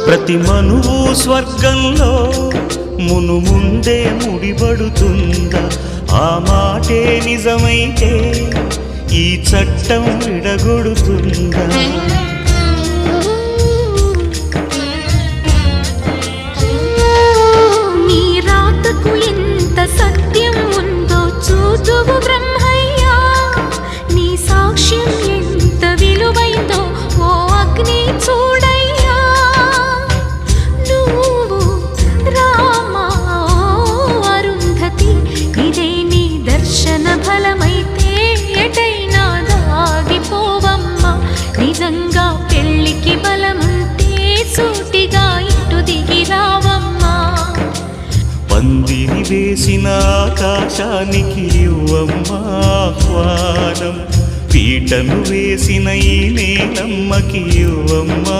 ప్రతి మనువు స్వర్గంలో ముందే ముడిపడుతుందా? ఆ మాటే నిజమైతే ఈ చట్టం విడగొడుతుందా? నీ రాతకు ఎంత సత్యం ఉందో చూదువు బ్రహ్మయ్యా, నీ సాక్ష్యం ఎంత విలువైందో ఓ అగ్ని చూడయ్యా. నువ్వు రామా అరుంధతి, ఇదే నీ దర్శన ఫలమైతే ఎటైనా దాగిపోవమ్మా. నిజంగా పెళ్ళికి బలముంటే సూటిగా ఇటు దిగి రావమ్మా. పందిరి వేసిన ఆకాశానికి ఇవ్వమ్మా ఆహ్వానం, పీటను వేసిన ఈ నేలమ్మకి ఇవ్వమ్మా